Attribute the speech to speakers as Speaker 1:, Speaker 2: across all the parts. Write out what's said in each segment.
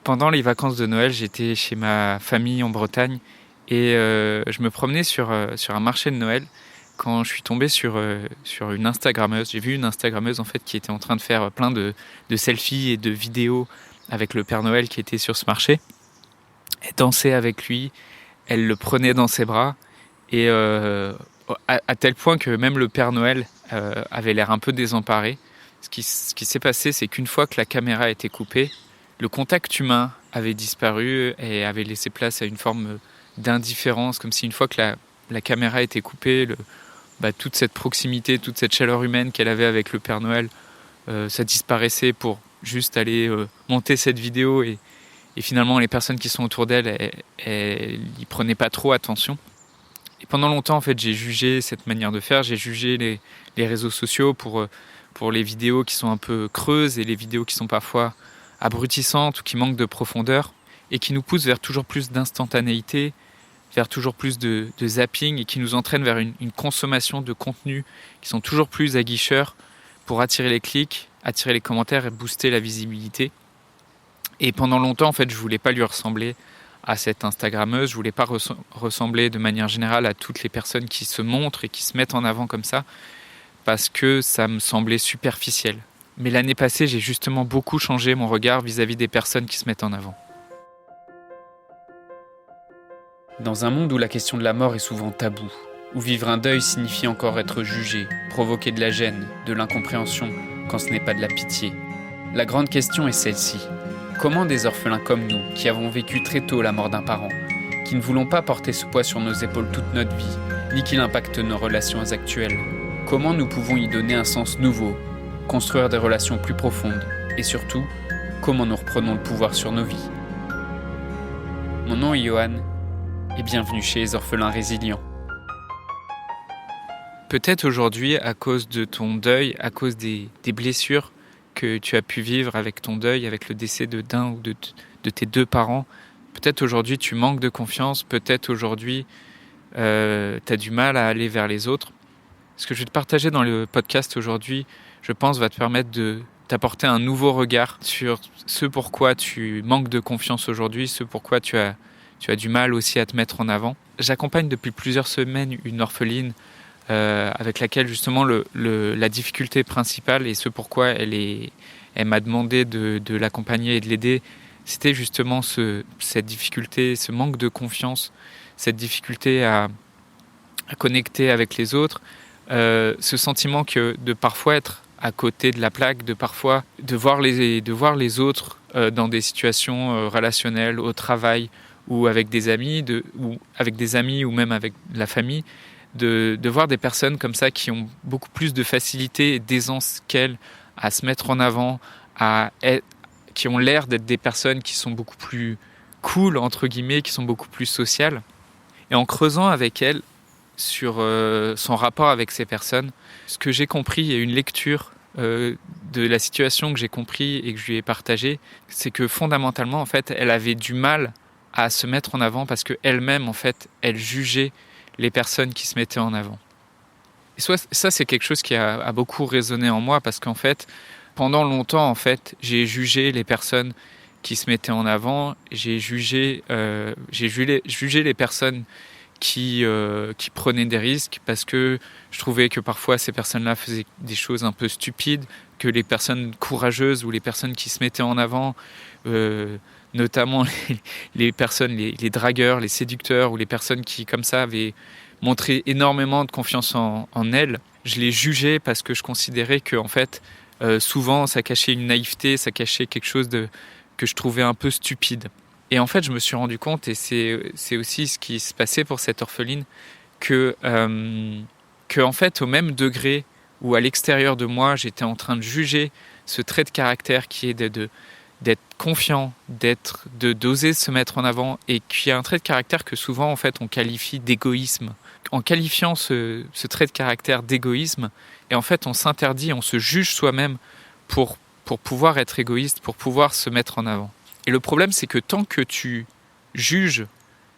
Speaker 1: Pendant les vacances de Noël, j'étais chez ma famille en Bretagne et je me promenais sur un marché de Noël quand je suis tombé sur une Instagrammeuse. J'ai vu une Instagrammeuse en fait qui était en train de faire plein de selfies et de vidéos avec le Père Noël qui était sur ce marché. Elle dansait avec lui, elle le prenait dans ses bras et à tel point que même le Père Noël avait l'air un peu désemparé. Ce qui s'est passé, c'est qu'une fois que la caméra a été coupée, le contact humain avait disparu et avait laissé place à une forme d'indifférence, comme si une fois que la caméra était coupée, toute cette proximité, toute cette chaleur humaine qu'elle avait avec le Père Noël, ça disparaissait pour juste aller monter cette vidéo et finalement les personnes qui sont autour d'elle, elles n'y prenaient pas trop attention. Et pendant longtemps, en fait, j'ai jugé cette manière de faire, j'ai jugé les réseaux sociaux pour les vidéos qui sont un peu creuses et les vidéos qui sont parfois abrutissantes ou qui manquent de profondeur et qui nous poussent vers toujours plus d'instantanéité, vers toujours plus de zapping et qui nous entraînent vers une consommation de contenus qui sont toujours plus aguicheurs pour attirer les clics, attirer les commentaires et booster la visibilité. Et pendant longtemps, en fait, je voulais pas lui ressembler à cette Instagrammeuse, je voulais pas ressembler de manière générale à toutes les personnes qui se montrent et qui se mettent en avant comme ça, parce que ça me semblait superficiel. Mais l'année passée, j'ai justement beaucoup changé mon regard vis-à-vis des personnes qui se mettent en avant. Dans un monde où la question de la mort est souvent taboue, où vivre un deuil signifie encore être jugé, provoquer de la gêne, de l'incompréhension, quand ce n'est pas de la pitié, la grande question est celle-ci. Comment des orphelins comme nous, qui avons vécu très tôt la mort d'un parent, qui ne voulons pas porter ce poids sur nos épaules toute notre vie, ni qu'il impacte nos relations actuelles, comment nous pouvons y donner un sens nouveau, construire des relations plus profondes, et surtout, comment nous reprenons le pouvoir sur nos vies. Mon nom est Johan, et bienvenue chez les Orphelins Résilients. Peut-être aujourd'hui, à cause de ton deuil, à cause des blessures que tu as pu vivre avec ton deuil, avec le décès d'un ou de tes deux parents, peut-être aujourd'hui tu manques de confiance, peut-être aujourd'hui tu as du mal à aller vers les autres. Ce que je vais te partager dans le podcast aujourd'hui, je pense, va te permettre de t'apporter un nouveau regard sur ce pourquoi tu manques de confiance aujourd'hui, ce pourquoi tu as du mal aussi à te mettre en avant. J'accompagne depuis plusieurs semaines une orpheline avec laquelle justement la difficulté principale et ce pourquoi elle m'a demandé de l'accompagner et de l'aider, c'était justement cette difficulté, ce manque de confiance, cette difficulté à connecter avec les autres, ce sentiment de parfois être à côté de la plaque, de parfois de voir les autres dans des situations relationnelles, au travail ou avec des amis, ou même avec la famille, de voir des personnes comme ça qui ont beaucoup plus de facilité et d'aisance qu'elles à se mettre en avant, qui ont l'air d'être des personnes qui sont beaucoup plus cool, entre guillemets, qui sont beaucoup plus sociales. Et en creusant avec elles sur son rapport avec ces personnes, ce que j'ai compris et une lecture de la situation que j'ai compris et que je lui ai partagée, c'est que fondamentalement, en fait, elle avait du mal à se mettre en avant parce qu'elle-même, en fait, elle jugeait les personnes qui se mettaient en avant. Et ça, c'est quelque chose qui a beaucoup résonné en moi parce qu'en fait, pendant longtemps, en fait, j'ai jugé les personnes qui se mettaient en avant, j'ai jugé les personnes qui prenaient des risques parce que je trouvais que parfois ces personnes-là faisaient des choses un peu stupides, que les personnes courageuses ou les personnes qui se mettaient en avant, notamment les personnes, les dragueurs, les séducteurs ou les personnes qui, comme ça, avaient montré énormément de confiance en elles. Je les jugeais parce que je considérais que, en fait, souvent, ça cachait une naïveté, ça cachait quelque chose que je trouvais un peu stupide. Et en fait, je me suis rendu compte, et c'est aussi ce qui se passait pour cette orpheline, que en fait, au même degré où à l'extérieur de moi, j'étais en train de juger ce trait de caractère qui est d'être confiant, d'oser se mettre en avant, et qui est un trait de caractère que souvent en fait on qualifie d'égoïsme. En qualifiant ce trait de caractère d'égoïsme, et en fait on s'interdit, on se juge soi-même pour pouvoir être égoïste, pour pouvoir se mettre en avant. Et le problème, c'est que tant que tu juges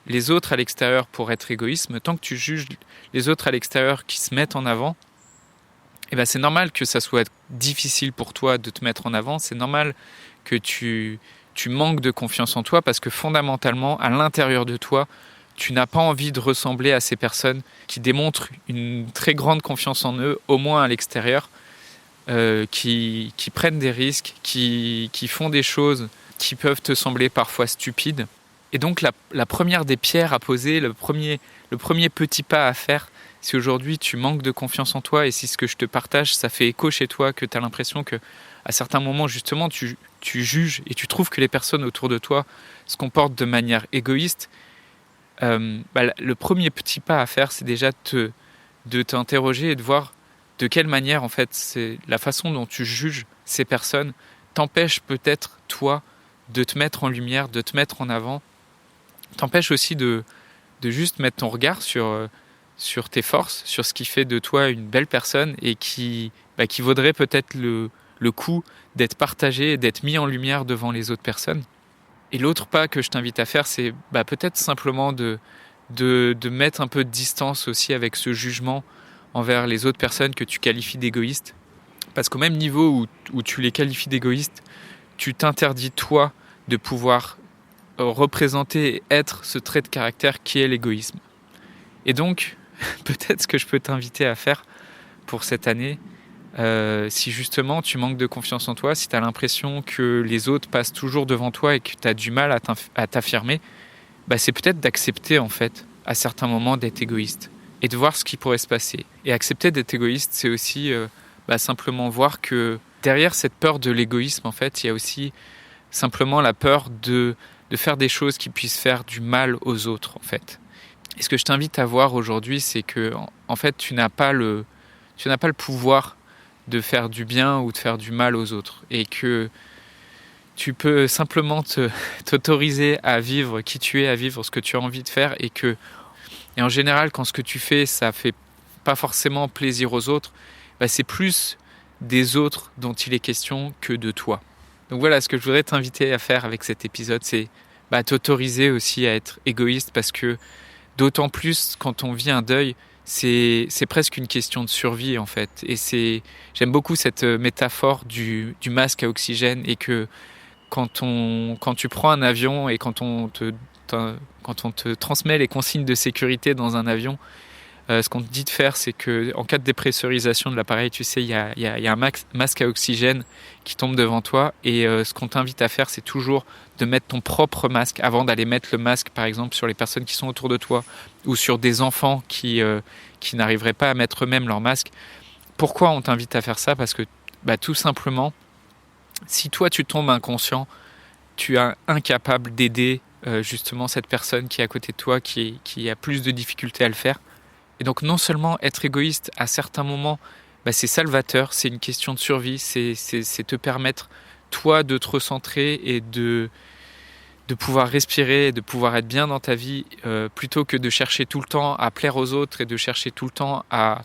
Speaker 1: les autres à l'extérieur pour être égoïste, tant que tu juges les autres à l'extérieur qui se mettent en avant, eh ben c'est normal que ça soit difficile pour toi de te mettre en avant, c'est normal que tu tu manques de confiance en toi parce que fondamentalement, à l'intérieur de toi, tu n'as pas envie de ressembler à ces personnes qui démontrent une très grande confiance en eux, au moins à l'extérieur, qui prennent des risques, qui font des choses qui peuvent te sembler parfois stupides. Et donc la première des pierres à poser, le premier petit pas à faire, si aujourd'hui tu manques de confiance en toi et si ce que je te partage, ça fait écho chez toi, que tu as l'impression que à certains moments justement tu juges et tu trouves que les personnes autour de toi se comportent de manière égoïste, le premier petit pas à faire, c'est déjà de t'interroger et de voir de quelle manière en fait c'est la façon dont tu juges ces personnes t'empêche peut-être toi de te mettre en lumière, de te mettre en avant, t'empêche aussi de juste mettre ton regard sur tes forces, sur ce qui fait de toi une belle personne et qui vaudrait peut-être le coup d'être partagé et d'être mis en lumière devant les autres personnes. Et l'autre pas que je t'invite à faire, c'est peut-être simplement de mettre un peu de distance aussi avec ce jugement envers les autres personnes que tu qualifies d'égoïstes. Parce qu'au même niveau où tu les qualifies d'égoïstes, tu t'interdis toi de pouvoir représenter et être ce trait de caractère qui est l'égoïsme. Et donc, peut-être ce que je peux t'inviter à faire pour cette année, si justement tu manques de confiance en toi, si tu as l'impression que les autres passent toujours devant toi et que tu as du mal à t'affirmer, c'est peut-être d'accepter en fait à certains moments d'être égoïste et de voir ce qui pourrait se passer. Et accepter d'être égoïste, c'est aussi simplement voir que derrière cette peur de l'égoïsme, en fait, il y a aussi simplement la peur de faire des choses qui puissent faire du mal aux autres, en fait. Et ce que je t'invite à voir aujourd'hui, c'est que en fait, tu n'as pas le pouvoir de faire du bien ou de faire du mal aux autres, et que tu peux simplement t'autoriser à vivre qui tu es, à vivre ce que tu as envie de faire, et en général, quand ce que tu fais, ça fait pas forcément plaisir aux autres, c'est plus des autres dont il est question que de toi. Donc voilà, ce que je voudrais t'inviter à faire avec cet épisode, c'est t'autoriser aussi à être égoïste, parce que d'autant plus quand on vit un deuil, c'est presque une question de survie en fait. Et j'aime beaucoup cette métaphore du masque à oxygène, et que quand tu prends un avion et quand on te transmet les consignes de sécurité dans un avion, ce qu'on te dit de faire, c'est que en cas de dépressurisation de l'appareil, tu sais, il y a un masque à oxygène qui tombe devant toi, et ce qu'on t'invite à faire, c'est toujours de mettre ton propre masque avant d'aller mettre le masque, par exemple, sur les personnes qui sont autour de toi ou sur des enfants qui n'arriveraient pas à mettre eux-mêmes leur masque. Pourquoi on t'invite à faire ça ? Parce que tout simplement, si toi tu tombes inconscient, tu es incapable d'aider justement cette personne qui est à côté de toi, qui a plus de difficultés à le faire. Et donc non seulement être égoïste à certains moments, c'est salvateur, c'est une question de survie, c'est te permettre toi de te recentrer et de pouvoir respirer, de pouvoir être bien dans ta vie, plutôt que de chercher tout le temps à plaire aux autres et de chercher tout le temps à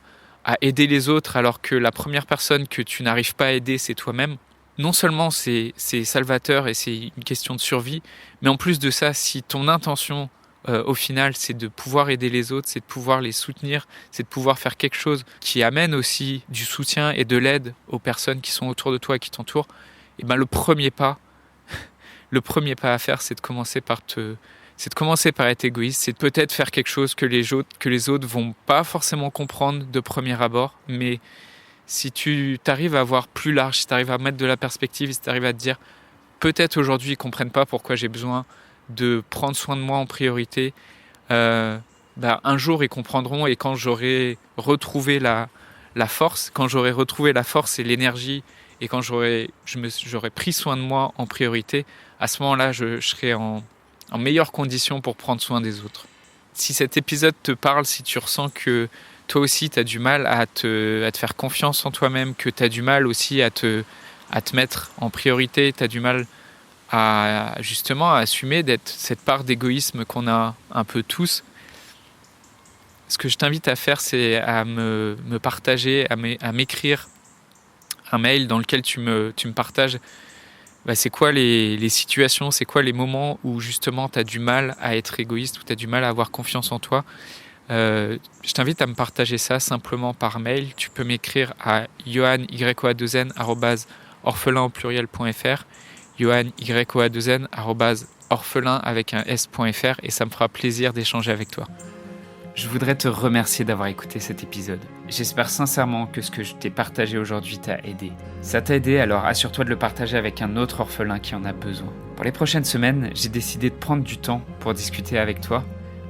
Speaker 1: aider les autres, alors que la première personne que tu n'arrives pas à aider, c'est toi-même. Non seulement c'est salvateur et c'est une question de survie, mais en plus de ça, si ton intention au final, c'est de pouvoir aider les autres, c'est de pouvoir les soutenir, c'est de pouvoir faire quelque chose qui amène aussi du soutien et de l'aide aux personnes qui sont autour de toi et qui t'entourent, et le premier pas à faire, c'est de commencer par être égoïste, c'est de peut-être faire quelque chose que les autres vont pas forcément comprendre de premier abord, mais si tu t'arrives à voir plus large, si tu arrives à mettre de la perspective, si tu arrives à te dire peut-être aujourd'hui ils comprennent pas pourquoi j'ai besoin de prendre soin de moi en priorité, un jour ils comprendront, et quand j'aurai retrouvé la force, et l'énergie, et quand j'aurai pris soin de moi en priorité, à ce moment-là je serai en meilleure condition pour prendre soin des autres. Si cet épisode te parle, si tu ressens que toi aussi tu as du mal à te faire confiance en toi-même, que tu as du mal aussi à te mettre en priorité, tu as du mal à justement à assumer d'être cette part d'égoïsme qu'on a un peu tous, ce que je t'invite à faire, c'est à me partager, à m'écrire un mail dans lequel tu me partages c'est quoi les situations, c'est quoi les moments où justement tu as du mal à être égoïste, où tu as du mal à avoir confiance en toi. Je t'invite à me partager ça simplement par mail. Tu peux m'écrire à yohan@orphelin.fr. Yoann, Y-O-A-2-N, @orphelin avec un s.fr et ça me fera plaisir d'échanger avec toi. Je voudrais te remercier d'avoir écouté cet épisode. J'espère sincèrement que ce que je t'ai partagé aujourd'hui t'a aidé. Ça t'a aidé, alors assure-toi de le partager avec un autre orphelin qui en a besoin. Pour les prochaines semaines, j'ai décidé de prendre du temps pour discuter avec toi,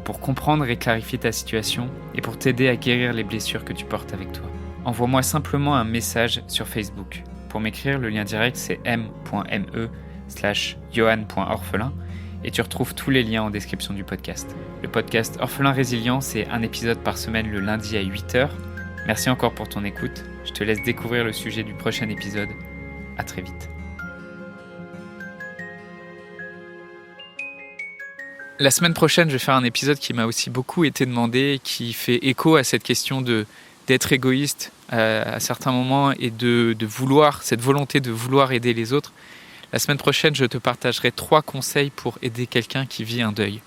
Speaker 1: pour comprendre et clarifier ta situation et pour t'aider à guérir les blessures que tu portes avec toi. Envoie-moi simplement un message sur Facebook. Pour m'écrire, le lien direct c'est m.me/yoann.orphelin et tu retrouves tous les liens en description du podcast. Le podcast Orphelin Résilient, c'est un épisode par semaine le lundi à 8h. Merci encore pour ton écoute. Je te laisse découvrir le sujet du prochain épisode. À très vite. La semaine prochaine, je vais faire un épisode qui m'a aussi beaucoup été demandé, qui fait écho à cette question d'être égoïste à certains moments et de vouloir, cette volonté de vouloir aider les autres. La semaine prochaine, je te partagerai 3 conseils pour aider quelqu'un qui vit un deuil.